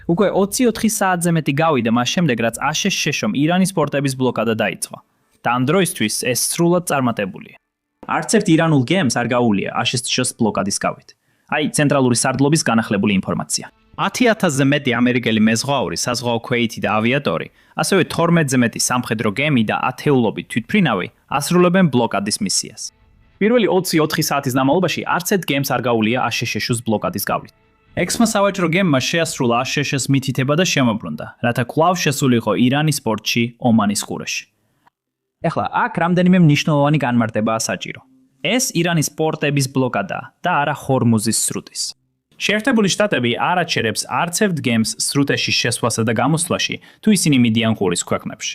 უკვე 24 საათზე მეტი გავიდა მას შემდეგ, რაც აშშ-შ-მ ირანის პორტების ბლოკადა დაიწყო. და ამ დროისთვის ეს სრულად წარმატებულია. არც ერთ ირანულ გემს არ გაუვლია აშშ-შ ბლოკადის გავით. აი, ცენტრალური სარდლობის განახლებული ინფორმაცია. 10,000-ზე მეტი ამერიკელი მეზღვაური, საზღვაო ქვეითი და ავიატორი, ასევე 12-ზე მეტი სამხედრო გემი და ათეულობით თვითმფრინავი ასრულებენ ბლოკადის მისიას. პირველი 24 საათის განმავლობაში არც ერთ გემს არ გაუვლია აშშ-შ ბლოკადის გავლით. ექსმა სავაჭრო გემმა შეასრულა აშშ-შ მითითება და შემოbrunდა, რათა კვლავ შესულიყო ირანის პორტში ომანის ყურეში. ეხლა აქ რამდენიმე მნიშვნელოვანი განმარტებაა საჭირო. ეს ირანის პორტების ბლოკადაა და არა ჰორმუზის სრუტის. შეერთებული შტატები არ აჩერებს არც ერთ გემს სრუტეში შესვლასა და გამოსვლაში, თუ ისინი მიდიან ყურის ქვეყნებში.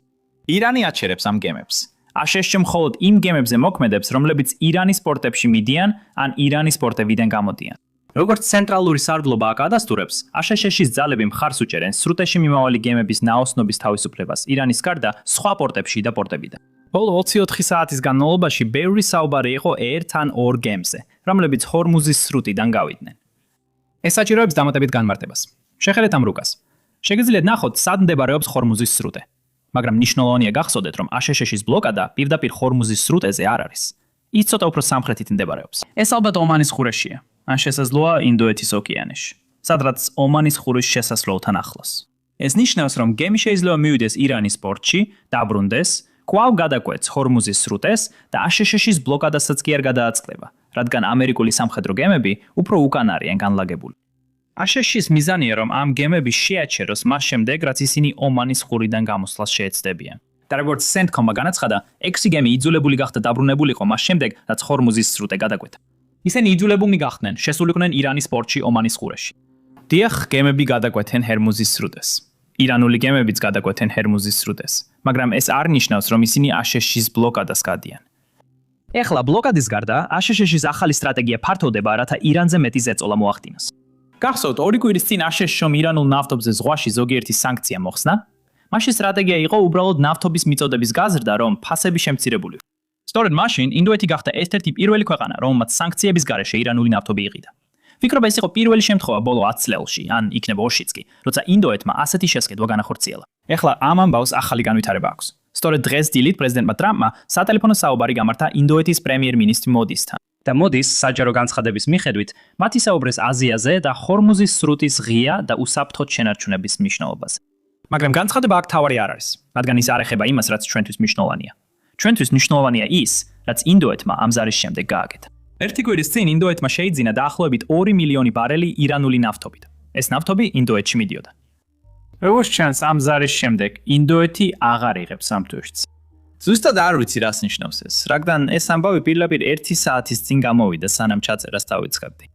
ირანი აჩერებს ამ გემებს. აშშ მხოლოდ იმ გემებზე მოქმედებს, რომლებიც ირანის პორტებში მიდიან ან ირანის პორტებიდან გამოდიან. როგორც ცენტრალური სარდლობა აქ ადასტურებს, აშშ-ის ძალები მხარს უჭერენ სრუტეში მიმავალი გემების ნაოსნობის თავისუფლებას ირანის გარდა სხვა პორტებში და პორტებიდან. ბოლო 24 საათის განმავლობაში ბევრი საუბარი იყო ერთ ან ორ გემზე, რომლებიც ჰორმუზის სრუტიდან გავიდნენ. ეს საჭიროებს დამატებით განმარტებას. შეხედეთ ამ რუკას. შეგიძლიათ ნახოთ, სად მდებარეობს ჰორმუზის სრუტე. მაგრამ მნიშვნელოვანია გახსოვდეთ, რომ აშშ-ის ბლოკადა პირდაპირ ჰორმუზის სრუტეზე არ არის. ის ცოტა უფრო სამხრეთით მდებარეობს. ეს ალბათ ომანის ყურეშია, ან შესაძლოა ინდოეთის ოკეანეში, სადაც ომანის ყურის შესასვლელთან ახლოს. ეს ნიშნავს, რომ გემი შეიძლება მივიდეს ირანის პორტში, დაბრუნდეს, კვლავ გადაკვეთს ჰორმუზის სრუტეს და აშშ-ის ბლოკადასაც კი არ გადააწყდება, რადგან ამერიკული სამხედრო გემები უფრო უკან არიან განლაგებული. აშშ-ის მიზანია, რომ ამ გემები შეაჩეროს მას შემდეგ, რაც ისინი ომანის ყურიდან გამოსვლას შეეცდებიან. და როგორც CENTCOM-მა განაცხადა, 6 გემი იძულებული გახდა დაბრუნებულიყო მას შემდეგ, რაც ჰორმუზის სრუტე გადაკვეთა. ისინი იძულებულნი გახდნენ შესულიყვნენ ირანის პორტში ომანის ყურეში. დიახ, გემები გადაკვეთენ ჰორმუზის სრუტეს. ირანული გემებიც გადაკვეთენ ჰორმუზის სრუტეს, მაგრამ ეს არ ნიშნავს, რომ ისინი აშშ-ის ბლოკადას გადიან. ეხლა ბლოკადის გარდა, აშშ-ის ახალი სტრატეგია ფართოვდება, რათა ირანზე მეტი ზეწოლა მოახდინოს. გახსოვთ, 2 კვირის წინ აშშ-მ ირანულ ნავთობზე ზღვაში ზოგიერთი სანქცია მოხსნა? მაშინ სტრატეგია იყო უბრალოდ ნავთობის მიწოდების გაზრდა, რომ ფასები შემცირებული. სწორედ მაშინ ინდოეთი გახდა ერთ-ერთი პირველი ქვეყანა, რომელმაც სანქციების გარეშე ირანული ნავთობი იყიდა. ვფიქრობ, ეს იყო პირველი შემთხვევა ბოლო 10 წლებში, ან იქნება 20-იც კი, როცა ინდოეთმა ასეთი შესყიდვა განახორციელა. ეხლა ამ ამბავს ახალი განვითარება აქვს. სწორედ დღეს დილით პრეზიდენტმა ტრამპმა სატელეფონო საუბარი გამართა ინდოეთის პრემიერ-მინისტრი მოდისთან. და მოდის საჯარო განცხადების მიხედვით, მათ ისაუბრეს აზიაზე და ჰორმუზის სრუტის ღია და უსაფრთხო შენარჩუნების მნიშვნელობაზე. მაგრამ განცხადება აქ თავარი არ არის, რადგან ის არ ეხება იმას, რაც ჩვენთვის მნიშვნელოვანია. ჩვენთვის მნიშვნელოვანია ის, რაც ინდოეთმა ამ ზარის შემდეგ გააკეთა. ერთი კვირის წინ ინდოეთმა შეიძინა დაახლოებით 2 მილიონი ბარელი ირანული ნავთობით. ეს ნავთობი ინდოეთში მიდიოდა. როგორც ჩანს, ამ ზარის შემდეგ ინდოეთი აღარ იღებს ამ თვეშიც. ზუსტად არ ვიცი, რას ნიშნავს ეს, რადგან ეს ამბავი პირდაპირ 1 საათის წინ გამოვიდა, სანამ ჩაწერას დავიწყებდი.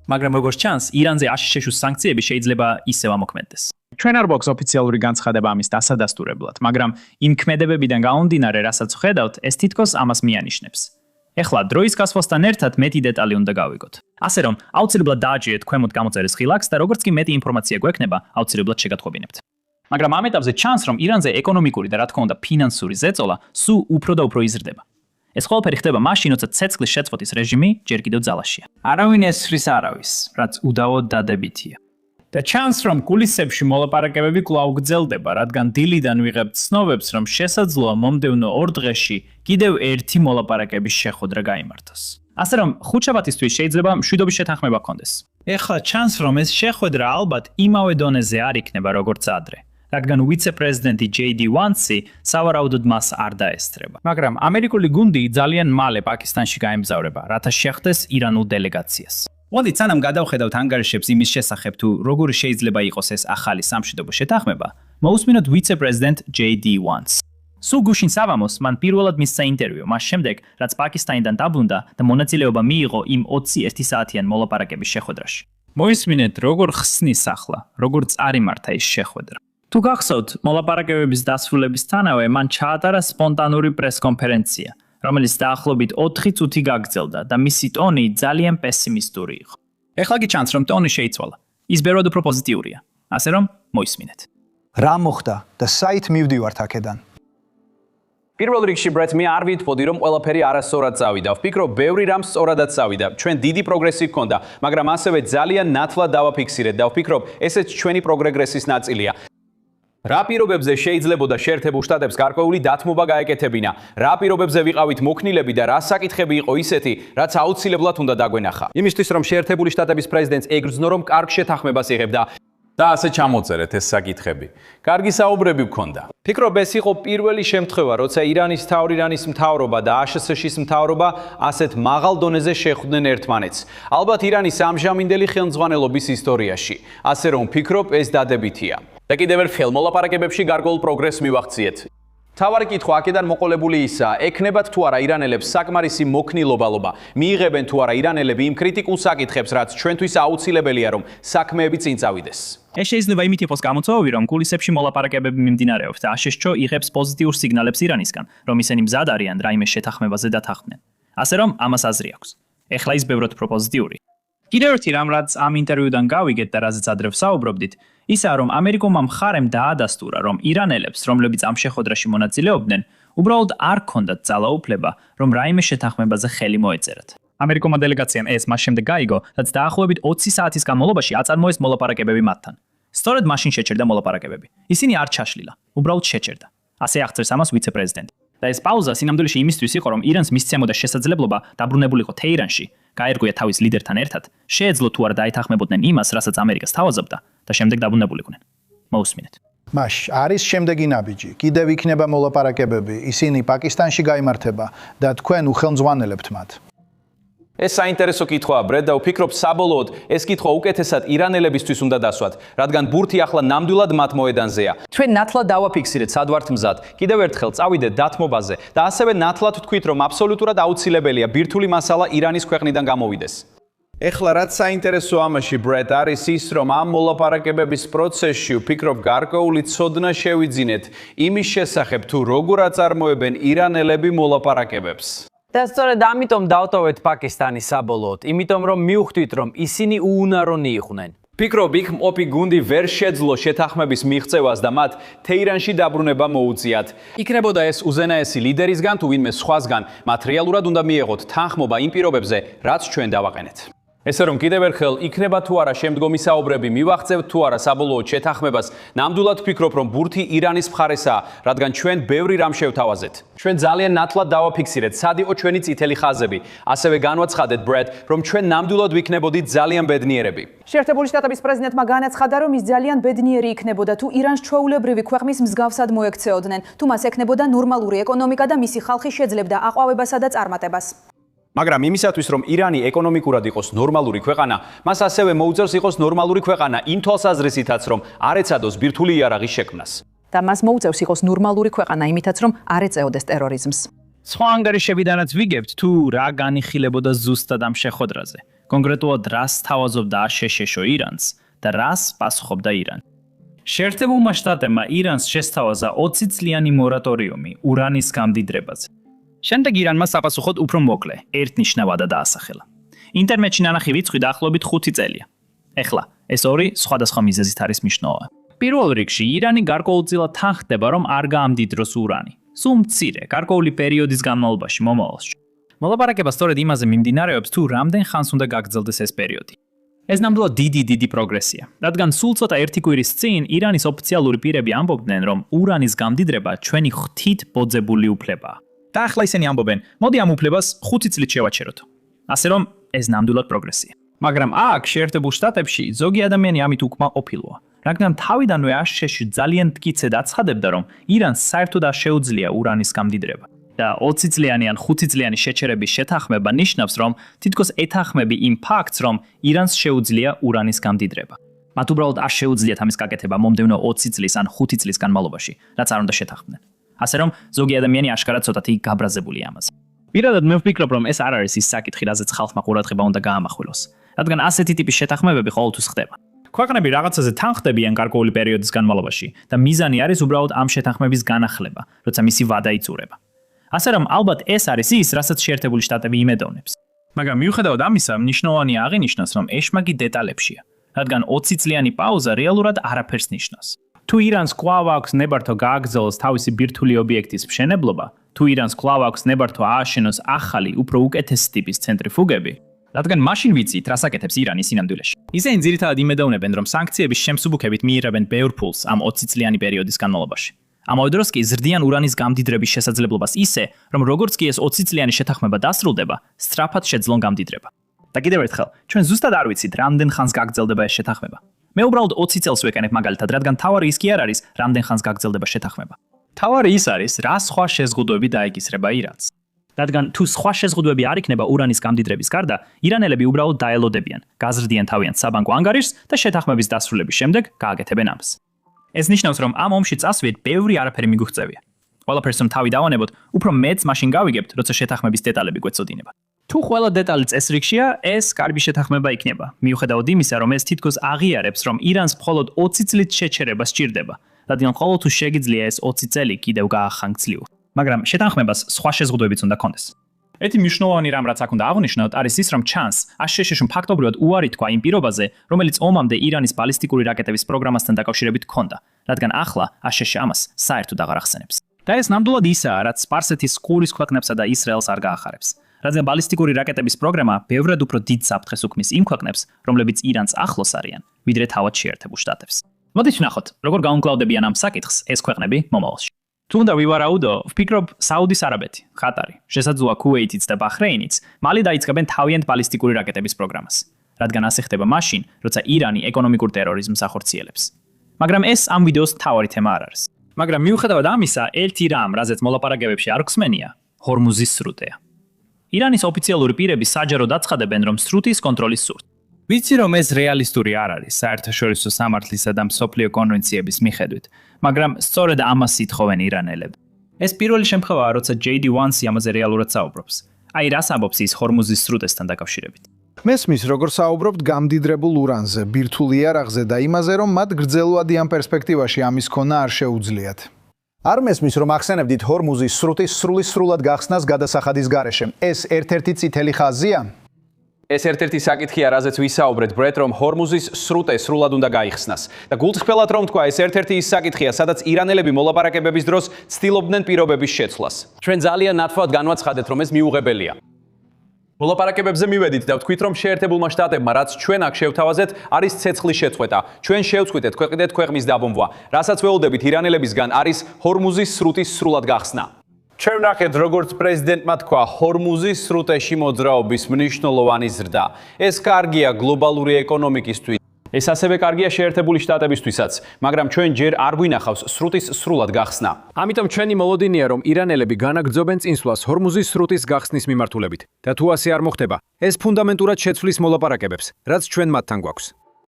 მაგრამ როგორც ჩანს, ირანზე აშშ-ის სანქციები შეიძლება ისევ ამოქმედდეს. ჩვენ არ გვაქვს ოფიციალური განცხადება ამის დასადასტურებლად, მაგრამ იმ ქმედებებიდან გამომდინარე, რასაც ვხედავთ, ეს თითქოს ამას მიანიშნებს. ეხლა დროის გასვლასთან ერთად მეტი დეტალი უნდა გავიგოთ. ასე რომ, აუცილებლად დააჭირეთ ქვემოთ გამოწერის ხილაკს და როგორც კი მეტი ინფორმაცია გვექნება, აუცილებლად შეგატყობინებთ. მაგრამ ამ ეტაპზე ჩანს, რომ ირანზე ეკონომიკური და რა თქმა უნდა ფინანსური ზეწოლა სულ უფრო და უფრო იზრდება. ეს ყველაფერი ხდება მაშინ, როცა ცეცხლის შეწყვეტის რეჟიმი ჯერ კიდევ ძალაშია. არავინ ესხრის არავის, რაც უდავოდ დადებითია. და ჩანს, რომ კულისებში მოლაპარაკებები კვლავ გრძელდება, რადგან დილიდან ვიღებთ ცნობებს, რომ შესაძლოა მომდევნო 2 დღეში კიდევ ერთი მოლაპარაკების შეხვედრა გაიმართოს. ასე რომ, ხუთშაბათისთვის შეიძლება მშვიდობის შეთანხმება გქონდეს. ეხლა ჩანს, რომ ეს შეხვედრა ალბათ იმავე დონეზე არ იქნება, როგორც ადრე, რადგან ვიცე-პრეზიდენტი JD Vance სავარაუდოდ მას არ დაესწრება. მაგრამ ამერიკული გუნდი ძალიან მალე პაკისტანში გაემგზავრება, რათა შეხვდეს ირანულ დელეგაციას. მოდით სანამ გადავხედავთ ანგარიშებს იმის შესახებ, თუ როგორი შეიძლება იყოს ეს ახალი სამშვიდობო შეთანხმება, მოусმინოთ ვიცე-პრეზიდენტ JD Vance. სულ გუშინ სავამოს მან პირველად მისცა ინტერვიუ მას შემდეგ, რაც პაკისტანიდან დაბრუნდა და მონაწილეობა მიიღო იმ 21 საათიან მოლაპარაკების შეხვედრაში. მოისმინეთ, როგორ ხსნის ახლა, როგორ წარიმართა ის შეხვედრა. თუ გახსოვთ, მოლაპარაკებების დასრულებისთანავე მან ჩაატარა სპონტანური პრესკონფერენცია, რომელიც დაახლოებით 4 წუთი გაგრძელდა და მისი ტონი ძალიან პესიმისტური იყო. ეხლა კი ჩანს, რომ ტონი შეიცვალა. ის ბევრად უფრო პოზიტიურია. ასე რომ, მოისმინეთ. რა მოხდა და საით მივდივართ აქედან? პირველ რიგში ბრეთ მე არ ვითხოვდი რომ ყველაფერი არასწორად წავიდა. ვფიქრობ, ბევრი რამ სწორადაც წავიდა. ჩვენ დიდი პროგრესი გქონდა, მაგრამ ასევე ძალიან ნათლად დავაფიქსირეთ და ვფიქრობ, ესეც ჩვენი პროგრესის ნაწილია. რა პირობებზე შეიძლებოდა შეერთებულ შტატებს გარკვეული დათმობა გაეკეთებინა? რა პირობებზე ვიყავით მოქნილები და რა საკითხები იყო ისეთი, რაც აუცილებლად უნდა დაგვენახა? იმისთვის რომ შეერთებული შტატების პრეზიდენტს ეგრძნო რომ კარგ შეთანხმებას იღებდა და ასე ჩამოწერეთ ეს საკითხები. კარგი საუბრები გქონდა. ვფიქრობ, ეს იყო პირველი შემთხვევა, როცა ირანის მთავრობა და აშშ-ის მთავრობა ასეთ მაღალ დონეზე შეხვდნენ ერთმანეთს. ალბათ ირანის ამჟამინდელი ხელმძღვანელობის ისტორიაში. ასე რომ ვფიქრობ, ეს დადებითია. და კიდევ ერთხელ მოლაპარაკებებში გარკვეულ პროგრესს მივახციეთ. თავარი კითხვა აქედან მოყოლებული ისაა, ექნებათ თუ არა ირანელებს საკმარისი მოქნილობალობა, მიიღებენ თუ არა ირანელები იმ კრიტიკულ საკითხებს, რაც ჩვენთვის აუცილებელია, რომ საქმეები წინ წავიდეს. ეს შეიძლება იმით იყოს გამოწვევი, რომ კულისებში მოლაპარაკებები მიმდინარეობს და აშშ იღებს პოზიტიურ სიგნალებს ირანისგან, რომ ისინი მზად არიან რაიმე შეთანხმებაზე დათანხმდნენ. ასე რომ ამას აზრი აქვს. ეხლა ის ბევრად უფრო პოზიტიური. კიდევ ერთი რამ, რაც ამ ინტერვიუდან გავიგეთ და რაზეც ადრე ვსაუბრობდით, ისაა, რომ ამერიკულმა მხარემ დაადასტურა, რომ ირანელებს, რომლებიც ამ შეხვედრაში მონაწილეობდნენ, უბრალოდ არ ჰქონდათ ძალაუფლება, რომ რაიმე შეთანხმებაზე ხელი მოეწერათ. ამერიკულმა დელეგაციამ ეს მას შემდეგ გაიგო, რაც დაახლოებით 20 საათის განმავლობაში აწარმოეს მოლაპარაკებები მათთან. სწორედ მაშინ შეჩერდა მოლაპარაკებები. ისინი არ ჩაშლილა, უბრალოდ შეჩერდა. ასე აღწერს ამას ვიცე-პრეზიდენტი. და ეს პაუზა სინამდვილეში იმისთვის იყო, რომ ირანს მისცემოდა შესაძლებლობა დაბრუნებულიყო თეირანში, გაერკვია თავის ლიდერთან ერთად, შეეძლო თუ არა დაეთანხმებოდნენ იმას, რასაც ამერიკას თავაზობდა და შემდეგ დაბრუნებულიყვნენ. მოусმინეთ. მას არის შემდეგი ნაბიჯი. კიდევ იქნება მოლაპარაკებები, ისინი პაკისტანში გაიმართება და თქვენ უხელმძღვანელებთ მათ. ეს საინტერესო კითხვაა, ბრედ, და ვფიქრობ, საბოლოოდ ეს კითხვა უკეთესად ირანელებისთვის უნდა დასვათ, რადგან ბურთი ახლა ნამდვილად მათ მოედანზეა. ჩვენ ნათლად დავაფიქსირეთ, სად ვართ მზად. კიდევ ერთხელ წავიდეთ დათმობაზე და ასევე ნათლად ვთქვით, რომ აბსოლუტურად აუცილებელია ბირთვული მასალა ირანის ქვეყნიდან გამოვიდეს. ეხლა რაც საინტერესო ამაში, ბრედ, არის ის, რომ ამ მოლაპარაკებების პროცესში ვფიქრობ, გარკვეული ცოდნა შევიძინეთ იმის შესახებ, თუ როგორ აწარმოებენ ირანელები მოლაპარაკებებს. და სწორედ ამიტომ დავტოვეთ პაკისტანი საბოლოოდ, იმიტომ რომ მივხვდით, რომ ისინი უუნარონი იყვნენ. ვფიქრობ, იქ მყოფი გუნდი ვერ შეძლო შეთანხმების მიღწევას და მათ თეირანში დაბრუნება მოუწიათ. იქნებოდა ეს უზენაესი ლიდერისგან თუ ვინმე სხვასგან, მათ რეალურად უნდა მიეღოთ თანხმობა იმ პირობებზე, რაც ჩვენ დავაყენეთ. ესე რომ კიდევ ერთხელ იქნება თუ არა შემდგომი საუბრები მივახცევთ თუ არა საბოლოოდ შეთანხმებას, ნამდვილად ვფიქრობ, რომ ბურთი ირანის მხარესაა, რადგან ჩვენ ბევრი რამ შევთავაზეთ. ჩვენ ძალიან ნათლად დავაფიქსირეთ, სად იყო ჩვენი წითელი ხაზები. ასევე განვაცხადეთ, ბრედ, რომ ჩვენ ნამდვილად ვიქნებოდით ძალიან ბედნიერები. შეერთებული შტატების პრეზიდენტმა განაცხადა, რომ ის ძალიან ბედნიერი იქნებოდა, თუ ირანს ჩვეულებრივი ქვეყნის მსგავსად მოექცეოდნენ, თუ მას ექნებოდა ნორმალური ეკონომიკა და მისი ხალხი შეძლებდა აყვავებასა და წარმატებას. მაგრამ იმისათვის, რომ ირანი ეკონომიკურად იყოს ნორმალური ქვეყანა, მას ასევე მოუწევს იყოს ნორმალური ქვეყანა იმ თვალსაზრისითაც, რომ არ ეცადოს ბირთვული იარაღის შექმნას. და მას მოუწევს იყოს ნორმალური ქვეყანა იმითაც, რომ არ ეწეოდეს ტერორიზმს. სხვა ანგარიშებიდანაც ვიგებთ, თუ რა განიხილებოდა ზუსტად ამ შეხვედრაზე. კონკრეტულად რას თავაზობდა აშშ ირანს და რას პასუხობდა ირანი. შეერთებულმა შტატებმა ირანს შესთავაზა 20 წლიანი მორატორიუმი ურანის გამდიდრებაზე. შემდეგ ირანმა საპასუხოდ უფრო მოკლე, ერთნიშნავად დაასახელა. ინტერნეტში ნანახი რიცხვი დაახლოებით 5 წელია. ეხლა ეს ორი სხვადასხვა მიზეზით არის მნიშვნელოვანი. პირველ რიგში ირანი გარკვეულწილად თანხდება, რომ არ გაამდიდროს ურანი. სულ მცირე, გარკვეული პერიოდის განმავლობაში მომავალში. მოლაპარაკება სწორედ იმაზე მიმდინარეობს, თუ რამდენ ხანს უნდა გაგრძელდეს ეს პერიოდი. ეს ნამდვილად დიდი პროგრესია, რადგან სულ ცოტა ერთი კვირის წინ ირანის ოფიციალური პირები ამბობდნენ, რომ ურანის გამდიდრება ჩვენი ღვთით ბოძებული უფლებაა. და ახლა ისინი ამბობენ, მოდი ამ უფლებას 5 წლით შევაჩეროთ. ასე რომ ეს ნამდვილად პროგრესია. მაგრამ აქ შეერთებულ შტატებში ზოგი ადამიანი ამით უკმაყოფილოა, რადგან თავიდანვე აშშ ძალიან მტკიცედ აცხადებდა, რომ ირანს საერთოდ არ შეუძლია ურანის გამდიდრება. და 20 წლიანი ან 5 წლიანი შეჩერების შეთანხმება ნიშნავს, რომ თითქოს ეთანხმები იმ ფაქტს, რომ ირანს შეუძლია ურანის გამდიდრება. მათ უბრალოდ არ შეუძლიათ ამის გაკეთება მომდევნო 20 წლის ან 5 წლის განმავლობაში, რაც არ უნდა შეთანხმდნენ. ასე რომ ზოგი ადამიანი აშკარად ცოტათი გაბრაზებულია ამაზე. პირადად მე ვფიქრობ, რომ ეს არ არის ის საკითხი, რაზეც ხალხმა ყურადღება უნდა გაამახვილოს, რადგან ასეთი ტიპის შეთანხმებები ყოველთვის ხდება. ქვეყნები რაღაცაზე თანხმდებიან გარკვეული პერიოდის განმავლობაში და მიზანი არის უბრალოდ ამ შეთანხმების განახლება, როცა მისი ვადა იწურება. ასე რომ ალბათ ეს არის ის, რასაც შეერთებული შტატები იმედოვნებს. მაგრამ მიუხედავად ამისა, მნიშვნელოვანია აღინიშნოს, რომ ეშმაკი დეტალებშია, რადგან 20 წლიანი პაუზა რეალურად არაფერს ნიშნავს. თუ ირანს კვლავ აქვს ნებართვა გააგრძელოს თავისი ბირთვული ობიექტის მშენებლობა, თუ ირანს კვლავ აქვს ნებართვა ააშენოს ახალი, უფრო უკეთესი ტიპის ცენტრიფუგები, რადგან მაშინ ვიცით, რას აკეთებს ირანი სინამდვილეში. ისინი ძირითადად იმედოვნებენ, რომ სანქციების შემსუბუქებით მიიღებენ ბევრ ფულს ამ 20 წლიანი პერიოდის განმავლობაში. ამავე დროს კი ზრდიან ურანის გამდიდრების შესაძლებლობას ისე, რომ როგორც კი ეს 20 წლიანი შეთანხმება დასრულდება, სწრაფად შეძლონ გამდიდრება. და კიდევ ერთხელ, ჩვენ ზუსტად არ ვიცით, რამდენ ხანს გაგრძელდება ეს შეთანხმება. მე უბრალოდ 20 წელს ვეკენებ მაგალითად, რადგან თავარი ის კი არ არის, რამდენ ხანს გაგრძელდება შეთანხმება. თავარი ის არის, რა სხვა შეზღუდვები დაეკისრება ირანს. რადგან თუ სხვა შეზღუდვები არ იქნება ურანის გამდიდრების გარდა, ირანელები უბრალოდ დაელოდებიან, გაზრდიან თავიანთ საბანკო ანგარიშს და შეთანხმების დასრულების შემდეგ გააკეთებენ ამას. ეს ნიშნავს, რომ ამ ომში წასვლით ბევრი არაფერი მიგუღწევია. ყველაფერს რომ თავი დავანებოთ, უფრო მეც მაშინ გავიგებთ, როცა შეთანხმების დეტალები გვეწოდინება. თუ ყველა დეტალი წესრიგშია, ეს კარგი შეთანხმება იქნება. მიუხედავად იმისა, რომ ეს თითქოს აღიარებს, რომ ირანს მხოლოდ 20 წლით შეჩერება სჭირდება, რადგან ყოველ თუ შეგიძლია ეს 20 წელი კიდევ გაახანგცლიო. მაგრამ შეთანხმებას სხვა შეზღუდვებიც უნდა კონდეს. ერთი მნიშვნელოვანი რამ რაც აქ უნდა აღვნიშნოთ, არის ის, რომ ჩანს, აშშ-ში ფაქტობრივად უარი თქვა იმ პირობაზე, რომელიც ომამდე ირანის ბალისტიკური რაკეტების პროგრამასთან დაკავშირებით ჰქონდა, რადგან ახლა აშშ ამას საერთოდ აღარ ახსენებს. და ეს ნამდვილად ისაა, რაც სპარსეთის ყურის ქვეყნებსა და ისრაელს არ გაახარებს. რადგან ბალისტიკური რაკეტების პროგრამა ბევრად უფრო დიდ საფრთხეს უქმნის იმ ქვეყნებს, რომლებიც ირანს ახლოს არიან, ვიდრე თავად შეერთებულ შტატებს. მოდით ვნახოთ, როგორ გაუმკლავდებიან ამ საკითხს ეს ქვეყნები მომავალში. თუ უნდა ვივარაუდო, ვფიქრობ საუდის არაბეთი, ყატარი, შესაძლოა ქუვეითიც და ბაჰრეინიც მალე დაიწყებენ თავიანთ ბალისტიკური რაკეტების პროგრამას, რადგან ასე ხდება მაშინ, როცა ირანი ეკონომიკურ ტერორიზმს ახორციელებს. მაგრამ ეს ამ ვიდეოს მთავარი თემა არ არის. მაგრამ მიუხედავად ამისა, ერთი რამ, რაზეც მოლაპარაკებებში არ გვსმენია, ჰორმუზის სრუტეა. ირანის ოფიციალური პირები საჯაროდ აცხადებენ, რომ სრუტის კონტროლის სურთ. ვიცი, რომ ეს რეალისტური არ არის საერთაშორისო სამართლისა და მსოფლიო კონვენციების მიხედვით, მაგრამ სწორედ ამას ითხოვენ ირანელები. ეს პირველი შემთხვევაა, როცა JD1C ამაზე რეალურად საუბრობს. აი რას ამბობს ის ჰორმუზის სრუტესთან დაკავშირებით. მესმის, როგორ საუბრობთ გამდიდრებულ ურანზე, ბირთვულ იარაღზე და იმაზე, რომ მათ გრძელვადიან პერსპექტივაში ამის ქონა არ შეუძლიათ. არ მესმის, რომ ახსენებდით ჰორმუზის სრუტის სრულად გახსნას გადასახადის გარეშე. ეს ერთ-ერთი წითელი ხაზია? ეს ერთ-ერთი საკითხია, რაზეც ვისაუბრეთ, ბრეთ, რომ ჰორმუზის სრუტე სრულად უნდა გაიხსნას. და გულწრფელად რომ თქვა, ეს ერთ-ერთი ის საკითხია, სადაც ირანელები მოლაპარაკებების დროს ცდილობდნენ პირობების შეცვლას. ჩვენ ძალიან ნათლად განვაცხადეთ, რომ ეს მიუღებელია. მოლაპარაკებებზე მივედით და ვთქვით, რომ შეერთებულმა შტატებმა, რაც ჩვენ აქ შევთავაზეთ, არის ცეცხლის შეწყვეტა. ჩვენ შევწყვიტეთ ქვეყნის დაბომბვა, რასაც ველოდებით ირანელებისგან არის ჰორმუზის სრუტის სრულად გახსნა. ჩვენ ვნახეთ, როგორც პრეზიდენტმა თქვა, ჰორმუზის სრუტეში მოძრაობის მნიშვნელოვანი ზრდა. ეს კარგია გლობალური ეკონომიკისთვის. ეს ასევე კარგია შეერთებული შტატებისთვისაც, მაგრამ ჩვენ ჯერ არ გვინახავს სრუტის სრულად გახსნა. ამიტომ ჩვენი მოლოდინია, რომ ირანელები განაგრძობენ წინსვლას ჰორმუზის სრუტის გახსნის მიმართულებით. და თუ ასე არ მოხდება, ეს ფუნდამენტურად შეცვლის მოლაპარაკებებს, რაც ჩვენ მათთან გვაქვს.